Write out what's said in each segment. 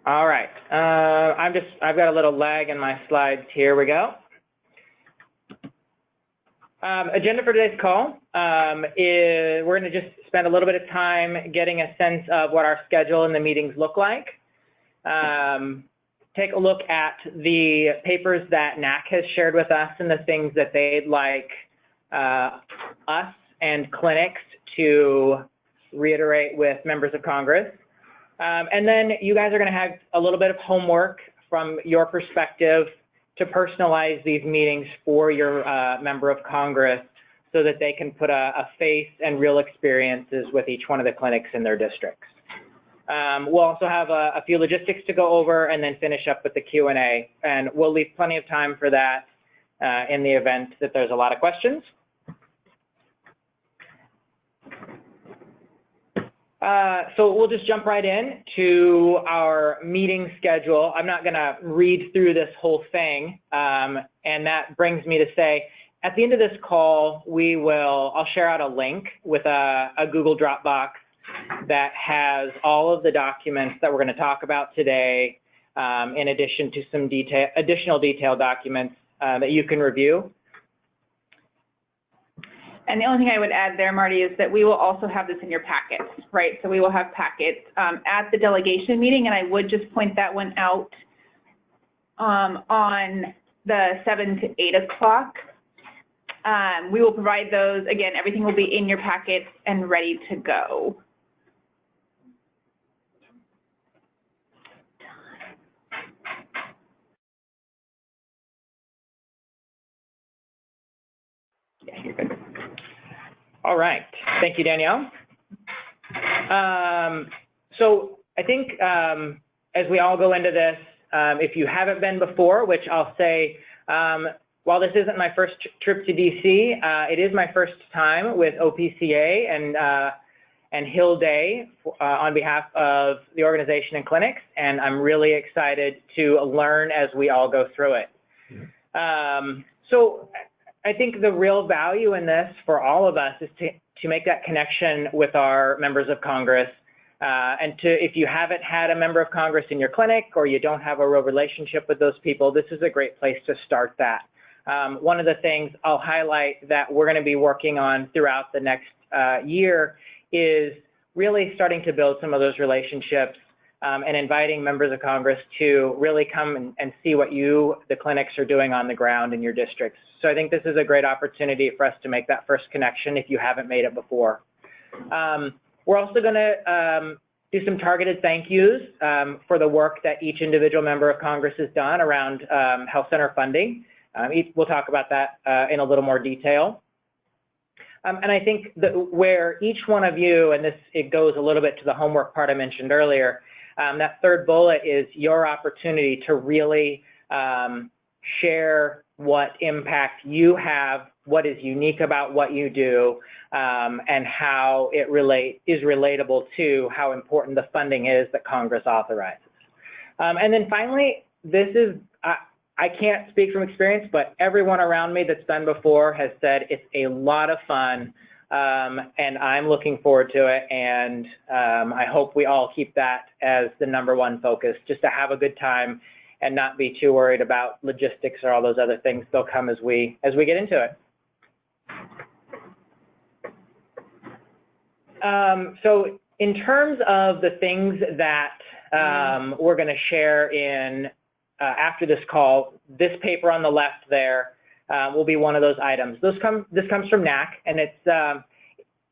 All right. I've got a little lag in my slides. Here we go. Agenda for today's call is we're going to just spend a little bit of time getting a sense of what our schedule and the meetings look like. Take a look at the papers that NAC has shared with us and the things that they'd like us and clinics to reiterate with members of Congress. And then you guys are going to have a little bit of homework from your perspective to personalize these meetings for your member of Congress so that they can put a face and real experiences with each one of the clinics in their districts. We'll also have a few logistics to go over and then finish up with the Q&A. And we'll leave plenty of time for that in the event that there's a lot of questions. So we'll just jump right in to our meeting schedule. I'm not going to read through this whole thing, and that brings me to say, at the end of this call, I'll share out a link with a Google Dropbox that has all of the documents that we're going to talk about today, in addition to some additional detailed documents that you can review. And the only thing I would add there, Marty, is that we will also have this in your packets, right? So we will have packets at the delegation meeting, and I would just point that one out on the 7 to 8 o'clock. We will provide those. Again, everything will be in your packets and ready to go. Yeah, you're good. All right. Thank you, Danielle. So I think as we all go into this, if you haven't been before, which I'll say, while this isn't my first trip to DC, it is my first time with OPCA and Hill Day on behalf of the organization and clinics, and I'm really excited to learn as we all go through it. So I think the real value in this for all of us is to make that connection with our members of Congress, and if you haven't had a member of Congress in your clinic or you don't have a real relationship with those people, this is a great place to start that. One of the things I'll highlight that we're going to be working on throughout the next year is really starting to build some of those relationships and inviting members of Congress to really come and see what the clinics are doing on the ground in your districts. So I think this is a great opportunity for us to make that first connection if you haven't made it before. We're also going to do some targeted thank yous for the work that each individual member of Congress has done around health center funding. We'll talk about that in a little more detail. And I think that where each one of you, and it goes a little bit to the homework part I mentioned earlier, that third bullet is your opportunity to really share what impact you have, what is unique about what you do, and how it is relatable to how important the funding is that Congress authorizes. And then finally, this is, I can't speak from experience, but everyone around me that's done before has said it's a lot of fun, and I'm looking forward to it, and I hope we all keep that as the #1 focus, just to have a good time and not be too worried about logistics or all those other things. They'll come as we get into it. So in terms of the things that we're going to share in after this call, this paper on the left there will be one of those items. This comes from NAC, and it's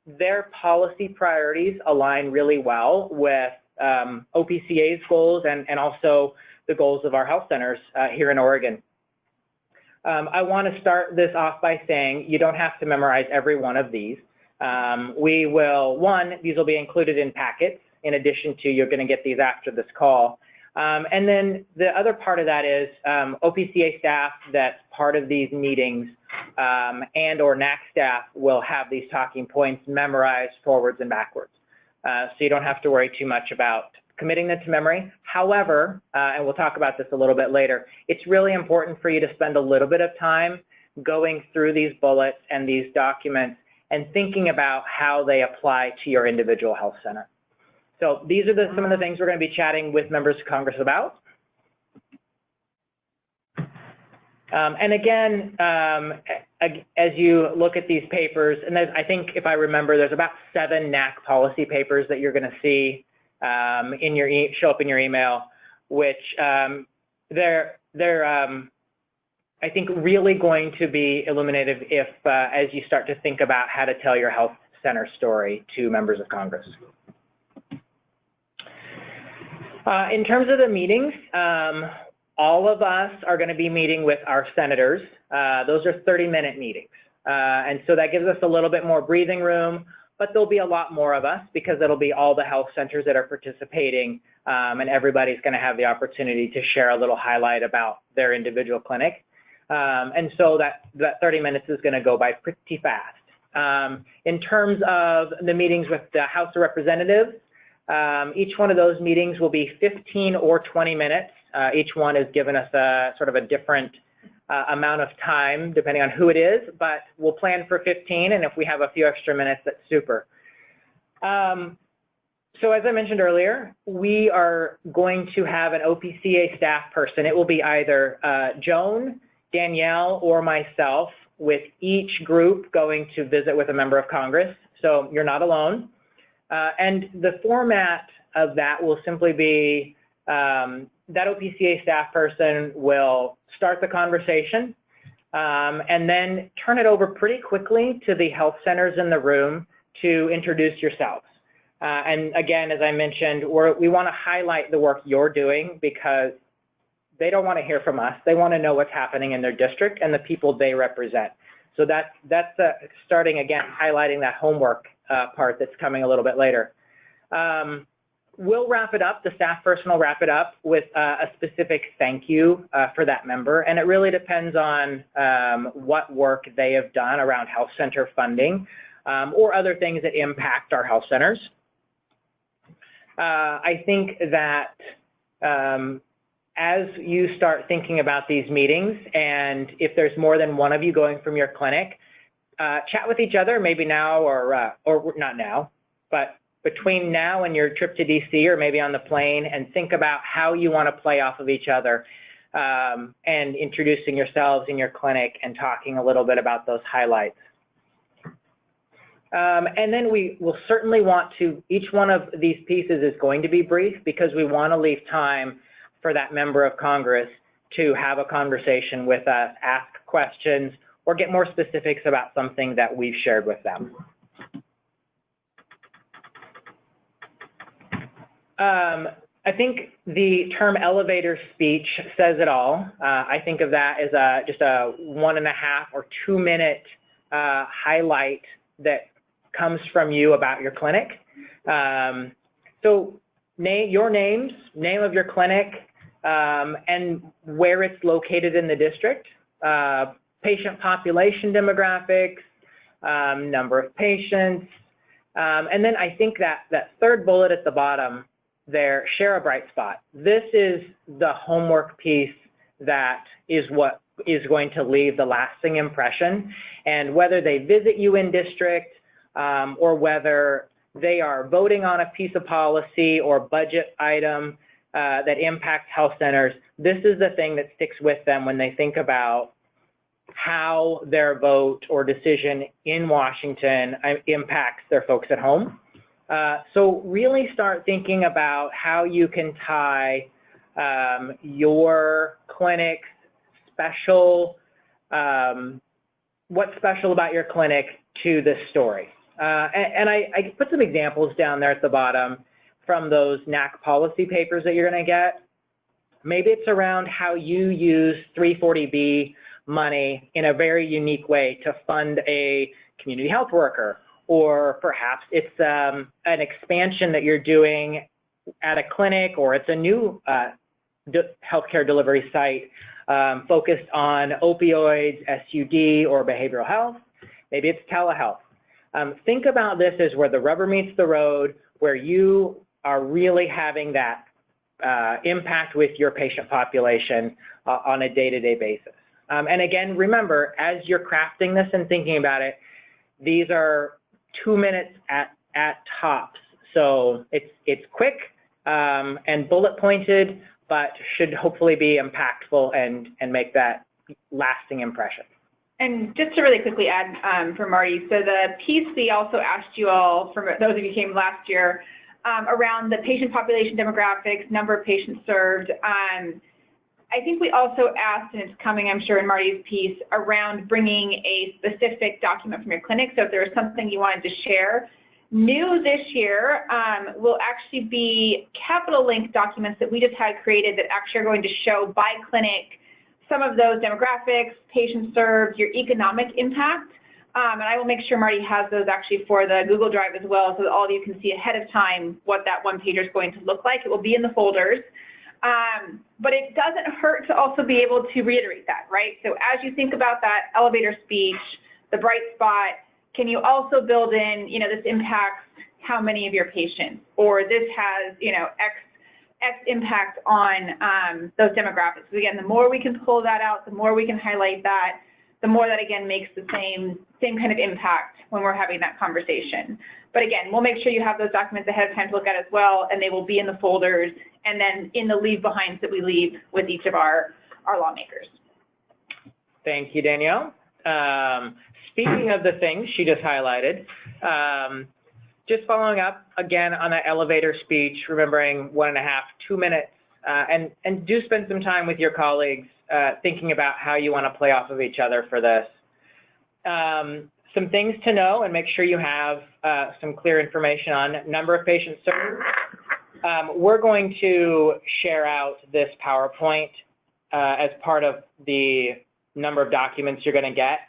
their policy priorities align really well with OPCA's goals and also the goals of our health centers here in Oregon. I want to start this off by saying you don't have to memorize every one of these. These will be included in packets. In addition to, you're going to get these after this call. And then the other part of that is OPCA staff that's part of these meetings and or NAC staff will have these talking points memorized forwards and backwards. So you don't have to worry too much about committing them to memory. However, and we'll talk about this a little bit later, it's really important for you to spend a little bit of time going through these bullets and these documents and thinking about how they apply to your individual health center. So these are some of the things we're going to be chatting with members of Congress about. And again, as you look at these papers, and I think if I remember, there's about 7 NAC policy papers that you're going to see show up in your email, which they're I think really going to be illuminative if as you start to think about how to tell your health center story to members of Congress. In terms of the meetings, all of us are going to be meeting with our senators. Those are 30-minute meetings. And so that gives us a little bit more breathing room, but there'll be a lot more of us because it'll be all the health centers that are participating, and everybody's going to have the opportunity to share a little highlight about their individual clinic. And so that 30 minutes is going to go by pretty fast. In terms of the meetings with the House of Representatives, each one of those meetings will be 15 or 20 minutes. Each one has given us a sort of a different amount of time depending on who it is, but we'll plan for 15, and if we have a few extra minutes, that's super. So as I mentioned earlier, we are going to have an OPCA staff person. It will be either Joan, Danielle, or myself, with each group going to visit with a member of Congress. So you're not alone. And the format of that will simply be that OPCA staff person will start the conversation and then turn it over pretty quickly to the health centers in the room to introduce yourselves. And again, as I mentioned, we want to highlight the work you're doing because they don't want to hear from us. They want to know what's happening in their district and the people they represent. So that's starting again, highlighting that homework part that's coming a little bit later. We'll wrap it up, the staff person will wrap it up with a specific thank you for that member, and it really depends on what work they have done around health center funding or other things that impact our health centers. I think that as you start thinking about these meetings, and if there's more than one of you going from your clinic, chat with each other, maybe now or not now, but between now and your trip to DC or maybe on the plane, and think about how you want to play off of each other and introducing yourselves in your clinic and talking a little bit about those highlights. And then we will certainly want to, each one of these pieces is going to be brief because we want to leave time for that member of Congress to have a conversation with us, ask questions, or get more specifics about something that we've shared with them. I think the term elevator speech says it all. I think of that as just a 1.5 or 2 minute highlight that comes from you about your clinic. So your names, name of your clinic, and where it's located in the district, patient population demographics, number of patients, and then I think that third bullet at the bottom there, share a bright spot. This is the homework piece that is what is going to leave the lasting impression, and whether they visit you in district or whether they are voting on a piece of policy or budget item that impacts health centers, this is the thing that sticks with them when they think about how their vote or decision in Washington impacts their folks at home. So really start thinking about how you can tie your clinic's special, what's special about your clinic to this story. And I put some examples down there at the bottom from those NAC policy papers that you're going to get. Maybe it's around how you use 340B money in a very unique way to fund a community health worker, or perhaps it's an expansion that you're doing at a clinic, or it's a new healthcare delivery site focused on opioids, SUD, or behavioral health. Maybe it's telehealth. Think about this as where the rubber meets the road, where you are really having that impact with your patient population on a day-to-day basis. And again, remember, as you're crafting this and thinking about it, these are 2 minutes at tops. So it's quick and bullet pointed, but should hopefully be impactful and make that lasting impression. And just to really quickly add for Marty, so the piece we also asked you all, for those of you who came last year, around the patient population demographics, number of patients served. I think we also asked, and it's coming, I'm sure, in Marty's piece, around bringing a specific document from your clinic. So if there was something you wanted to share. New this year will actually be capital link documents that we just had created that actually are going to show by clinic some of those demographics, patients served, your economic impact. And I will make sure Marty has those actually for the Google Drive as well, so that all of you can see ahead of time what that one pager is going to look like. It will be in the folders. But it doesn't hurt to also be able to reiterate that, right? So as you think about that elevator speech, the bright spot, can you also build in, this impacts how many of your patients, or this has, X impact on those demographics. So again, the more we can pull that out, the more we can highlight that, the more that again makes the same kind of impact when we're having that conversation. But again, we'll make sure you have those documents ahead of time to look at as well, and they will be in the folders and then in the leave behinds that we leave with each of our lawmakers. Thank you, Danielle. Speaking of the things she just highlighted, just following up again on that elevator speech, remembering 1.5, 2 minutes, and do spend some time with your colleagues thinking about how you want to play off of each other for this. Some things to know and make sure you have some clear information on number of patients served. We're going to share out this PowerPoint as part of the number of documents you're going to get.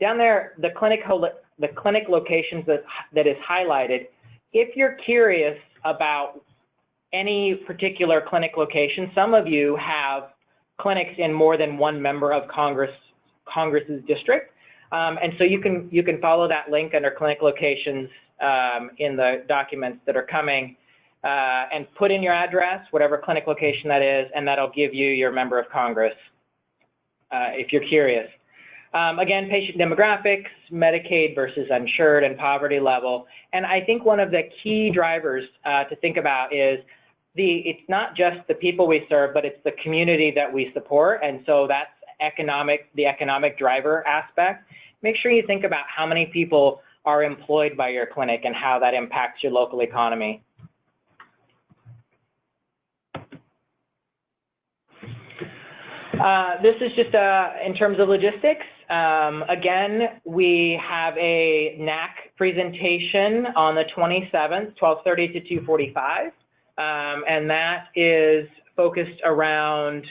Down there, the clinic locations that is highlighted, if you're curious about any particular clinic location, some of you have clinics in more than one member of Congress's district. And so you can follow that link under clinic locations in the documents that are coming and put in your address, whatever clinic location that is, and that'll give you your member of Congress if you're curious. Again, patient demographics, Medicaid versus uninsured, and poverty level. And I think one of the key drivers to think about is it's not just the people we serve, but it's the community that we support. And so that's the economic driver aspect. Make sure you think about how many people are employed by your clinic and how that impacts your local economy. This is just in terms of logistics. Again, we have a NAC presentation on the 27th, 12:30 to 2:45, and that is focused around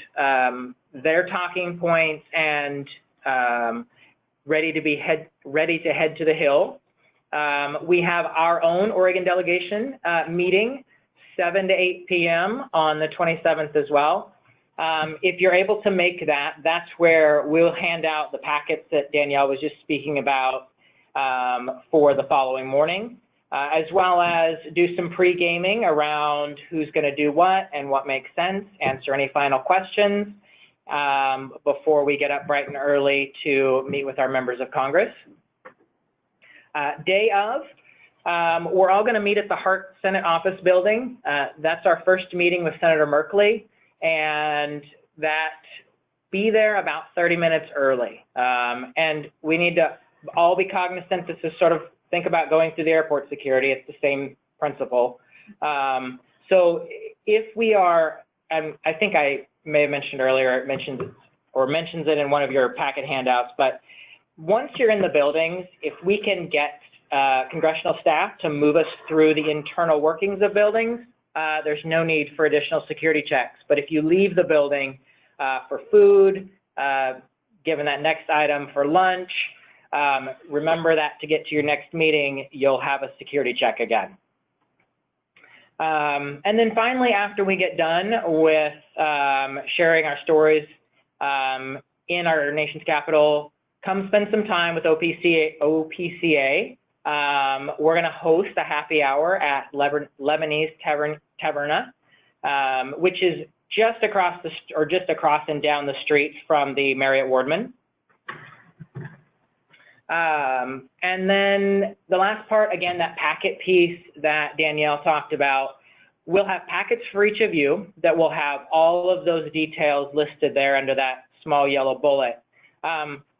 their talking points and ready to head to the Hill. We have our own Oregon delegation meeting, 7 to 8 p.m. on the 27th as well. If you're able to make that, that's where we'll hand out the packets that Danielle was just speaking about for the following morning, as well as do some pre-gaming around who's going to do what and what makes sense, answer any final questions before we get up bright and early to meet with our members of Congress. Day of, we're all going to meet at the Hart Senate Office Building. That's our first meeting with Senator Merkley. And be there about 30 minutes early. And we need to all be cognizant. This is sort of, think about going through the airport security. It's the same principle. So if we are, and I think I may have mentioned earlier, it mentions it in one of your packet handouts, but once you're in the buildings, if we can get congressional staff to move us through the internal workings of buildings, there's no need for additional security checks. But if you leave the building for food, given that next item for lunch, remember that to get to your next meeting, you'll have a security check again. And then finally, after we get done with sharing our stories in our nation's capital, come spend some time with OPCA. We're going to host a happy hour at Lebanese Taverna, which is just across and down the street from the Marriott Wardman. And then the last part, again, that packet piece that Danielle talked about, we'll have packets for each of you that will have all of those details listed there under that small yellow bullet.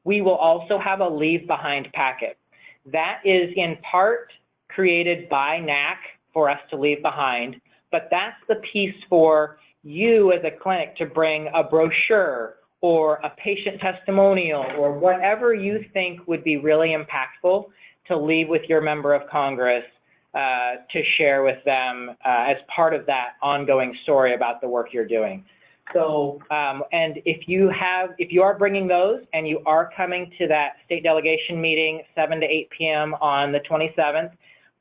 We will also have a leave behind packet. That is in part created by NAC for us to leave behind, but that's the piece for you as a clinic to bring a brochure or a patient testimonial or whatever you think would be really impactful to leave with your member of Congress to share with them as part of that ongoing story about the work you're doing. So, and if you are bringing those and you are coming to that state delegation meeting 7 to 8 p.m. on the 27th,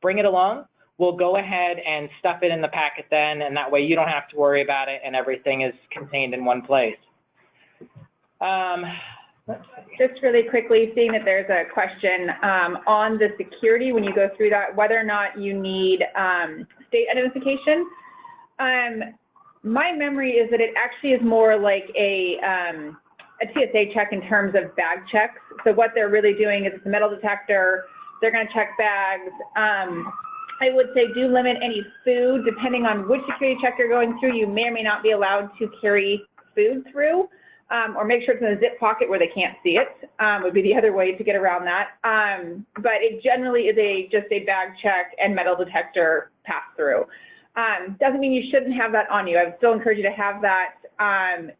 bring it along. We'll go ahead and stuff it in the packet then, and that way you don't have to worry about it and everything is contained in one place. Just really quickly, seeing that there's a question on the security when you go through that, whether or not you need state identification. My memory is that it actually is more like a TSA check in terms of bag checks. So what they're really doing is it's a metal detector. They're going to check bags. I would say do limit any food. Depending on which security check you're going through, you may or may not be allowed to carry food through, or make sure it's in a zip pocket where they can't see it, would be the other way to get around that. But it generally is just a bag check and metal detector pass through. Doesn't mean you shouldn't have that on you. I would still encourage you to have that.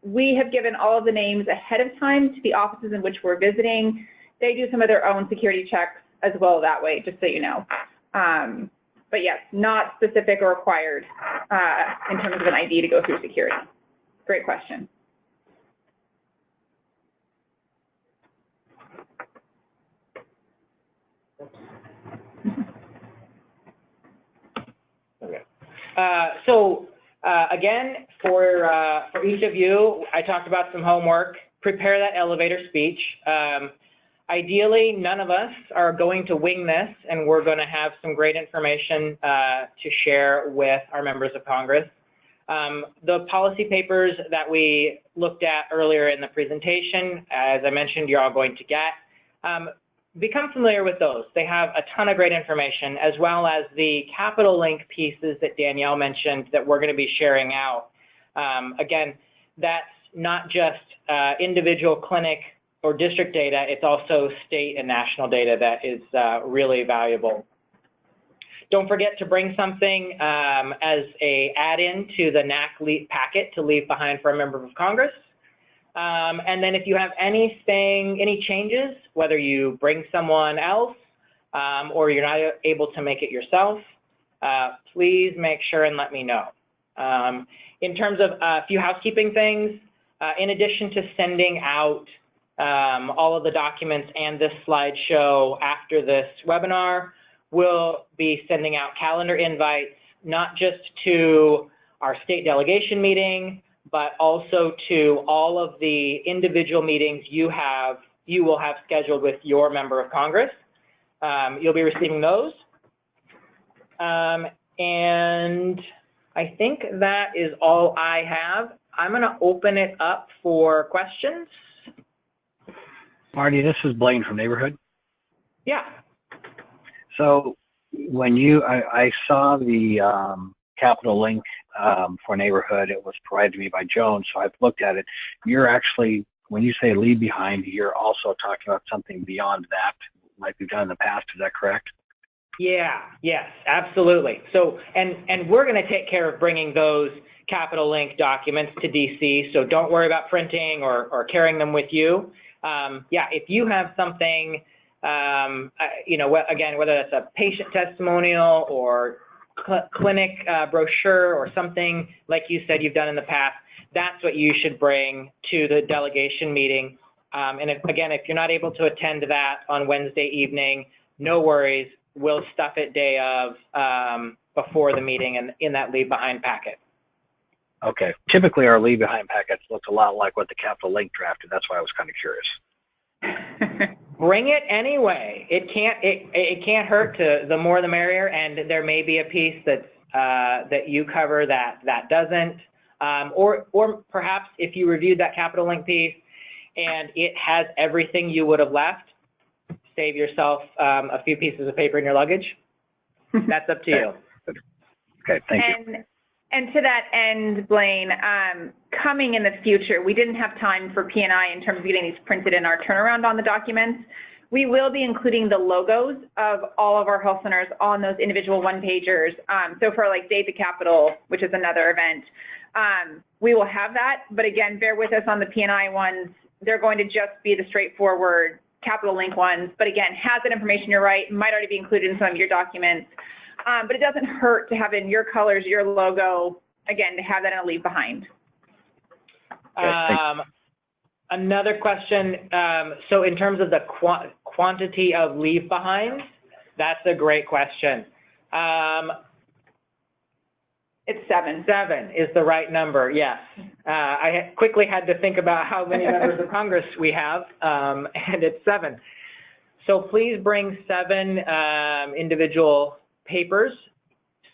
We have given all of the names ahead of time to the offices in which we're visiting. They do some of their own security checks as well that way, just so you know. But yes, not specific or required in terms of an ID to go through security. Great question. Okay. Again, for each of you, I talked about some homework. Prepare that elevator speech. Ideally, none of us are going to wing this, and we're going to have some great information to share with our members of Congress. The policy papers that we looked at earlier in the presentation, as I mentioned, you're all going to get. Become familiar with those. They have a ton of great information, as well as the capital link pieces that Danielle mentioned that we're going to be sharing out. Again, that's not just individual clinic or district data, it's also state and national data that is really valuable. Don't forget to bring something as a add-in to the NAC packet to leave behind for a member of Congress. And then if you have any changes, whether you bring someone else or you're not able to make it yourself, please make sure and let me know. In terms of a few housekeeping things, in addition to sending out all of the documents and this slideshow after this webinar, we'll be sending out calendar invites, not just to our state delegation meeting, but also to all of the individual meetings you will have scheduled with your member of Congress. You'll be receiving those. And I think that is all I have. I'm going to open it up for questions. Marty, this is Blaine from Neighborhood. Yeah. So when I saw the capital link for Neighborhood, it was provided to me by Joan, so I've looked at it. You're actually, when you say leave behind, you're also talking about something beyond that, like we've done in the past. Is that correct? Yeah, yes, absolutely. So, and we're going to take care of bringing those capital link documents to DC, so don't worry about printing or carrying them with you. Yeah, if you have something, you know, again, whether that's a patient testimonial or clinic brochure or something like you said you've done in the past, that's what you should bring to the delegation meeting. And again, if you're not able to attend that on Wednesday evening, no worries. We'll stuff it day of before the meeting and in that leave behind packet. Okay. Typically, our leave behind packets look a lot like what the capital link drafted. That's why I was kind of curious. Bring it anyway. It can't hurt to, the more the merrier, and there may be a piece that's that you cover that doesn't, or perhaps if you reviewed that capital link piece and it has everything you would have left, save yourself a few pieces of paper in your luggage. That's up to you. Okay, thank you. And to that end, Blaine, coming in the future, we didn't have time for P&I in terms of getting these printed in our turnaround on the documents. We will be including the logos of all of our health centers on those individual one-pagers. So for like Day at the Capitol, which is another event, we will have that. But again, bear with us on the P&I ones. They're going to just be the straightforward Capitol link ones. But again, has that information, you're right, might already be included in some of your documents. But it doesn't hurt to have in your colors, your logo, again, to have that in a leave behind. Another question, so in terms of the quantity of leave behinds, that's a great question. It's 7. 7 is the right number, yes. I quickly had to think about how many members of Congress we have, and it's 7. So please bring 7 individual papers.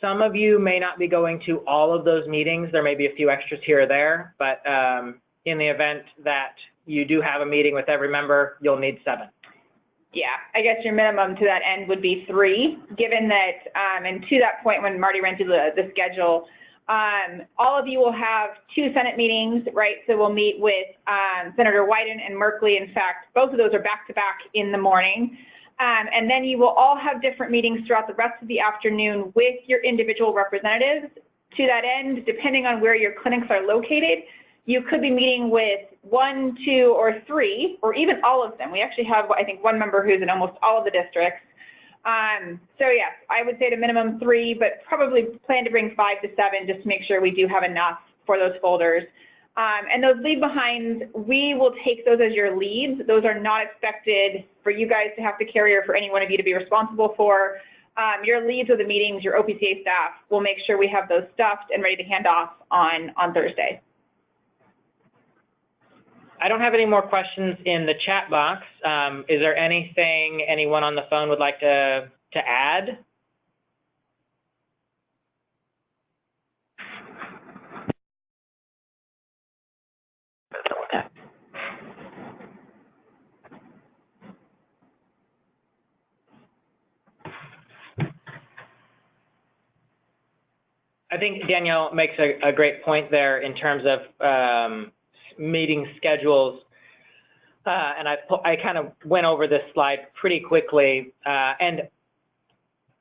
Some of you may not be going to all of those meetings. There may be a few extras here or there, but in the event that you do have a meeting with every member, you'll need 7. Yeah, I guess your minimum to that end would be 3, given that, and to that point when Marty ran through the schedule, all of you will have 2 Senate meetings, right? So we'll meet with Senator Wyden and Merkley. In fact, both of those are back-to-back in the morning. And then you will all have different meetings throughout the rest of the afternoon with your individual representatives. To that end, depending on where your clinics are located, you could be meeting with 1, 2, or 3, or even all of them. We actually have, I think, 1 member who's in almost all of the districts. So yes, I would say to minimum 3, but probably plan to bring 5 to 7 just to make sure we do have enough for those folders. And those leave behinds, we will take those as your leads. Those are not expected for you guys to have to carry or for any one of you to be responsible for. Your leads of the meetings, your OPCA staff, will make sure we have those stuffed and ready to hand off on Thursday. I don't have any more questions in the chat box. Is there anything anyone on the phone would like to add? I think Danielle makes a great point there in terms of meeting schedules, and I kind of went over this slide pretty quickly. And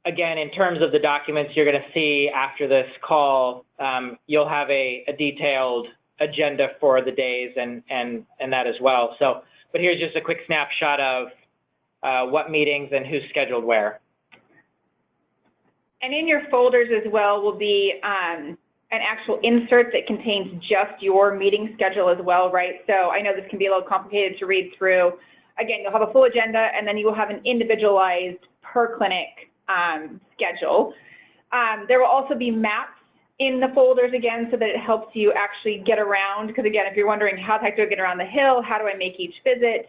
again, in terms of the documents you're going to see after this call, you'll have a detailed agenda for the days and that as well. So, but here's just a quick snapshot of what meetings and who's scheduled where. And in your folders as well will be an actual insert that contains just your meeting schedule as well, right? So I know this can be a little complicated to read through. Again, you'll have a full agenda, and then you will have an individualized per clinic schedule. There will also be maps in the folders again, so that it helps you actually get around. Because again, if you're wondering how the heck do I get around the hill, how do I make each visit?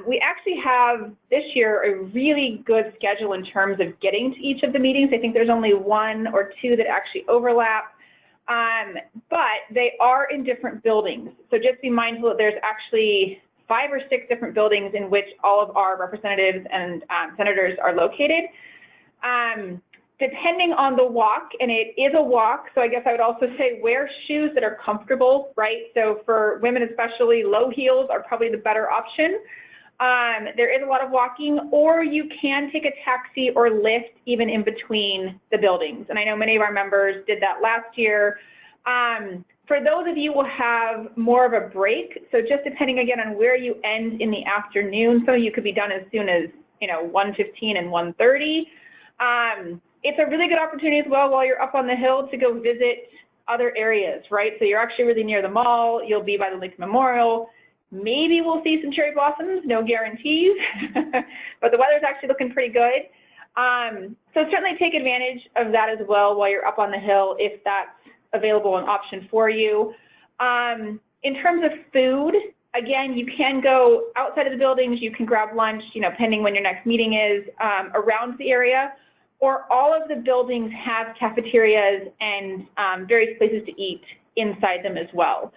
We actually have this year a really good schedule in terms of getting to each of the meetings. I think there's only 1 or 2 that actually overlap, but they are in different buildings. So just be mindful that there's actually 5 or 6 different buildings in which all of our representatives and senators are located. Depending on the walk, and it is a walk, so I guess I would also say wear shoes that are comfortable, right? So for women especially, low heels are probably the better option. There is a lot of walking, or you can take a taxi or Lyft even in between the buildings. And I know many of our members did that last year. For those of you who will have more of a break, so just depending again on where you end in the afternoon, so you could be done as soon as 1:15 and 1:30. It's a really good opportunity as well while you're up on the hill to go visit other areas, right? So you're actually really near the mall, you'll be by the Lincoln Memorial. Maybe we'll see some cherry blossoms, no guarantees, but the weather's actually looking pretty good. So certainly take advantage of that as well while you're up on the hill if that's available an option for you. In terms of food, again, you can go outside of the buildings, you can grab lunch, pending when your next meeting is, around the area, or all of the buildings have cafeterias and various places to eat inside them as well.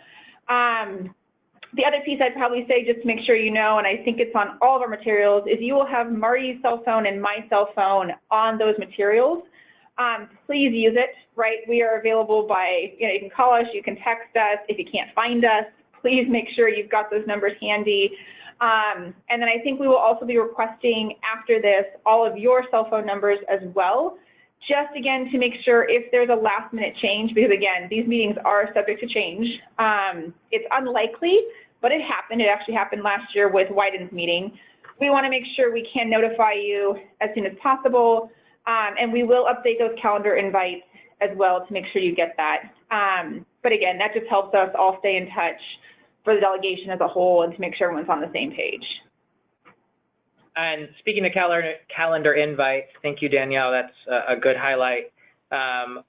The other piece I'd probably say, just to make sure you know, and I think it's on all of our materials, is you will have Marty's cell phone and my cell phone on those materials. Please use it, right? We are available by, you can call us, you can text us. If you can't find us, please make sure you've got those numbers handy. And then I think we will also be requesting after this all of your cell phone numbers as well, just again to make sure if there's a last minute change, because again, these meetings are subject to change. It's unlikely, but it happened. It actually happened last year with Wyden's meeting. We want to make sure we can notify you as soon as possible, and we will update those calendar invites as well to make sure you get that. But again, that just helps us all stay in touch for the delegation as a whole and to make sure everyone's on the same page. And speaking of calendar invites, thank you, Danielle. That's a good highlight.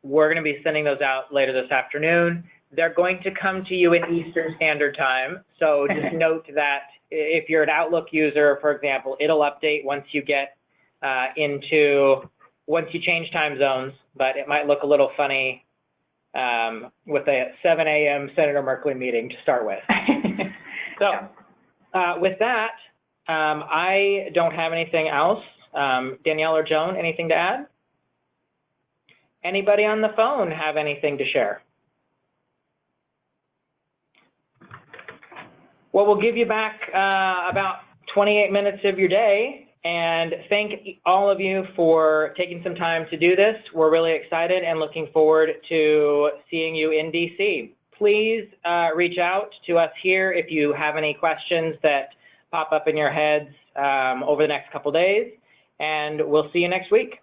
We're going to be sending those out later this afternoon. They're going to come to you in Eastern Standard Time. So just note that if you're an Outlook user, for example, it'll update once you get once you change time zones, but it might look a little funny with a 7 a.m. Senator Merkley meeting to start with. So with that, I don't have anything else. Danielle or Joan, anything to add? Anybody on the phone have anything to share? Well, we'll give you back about 28 minutes of your day, and thank all of you for taking some time to do this. We're really excited and looking forward to seeing you in DC. Please reach out to us here if you have any questions that pop up in your heads over the next couple days, and we'll see you next week.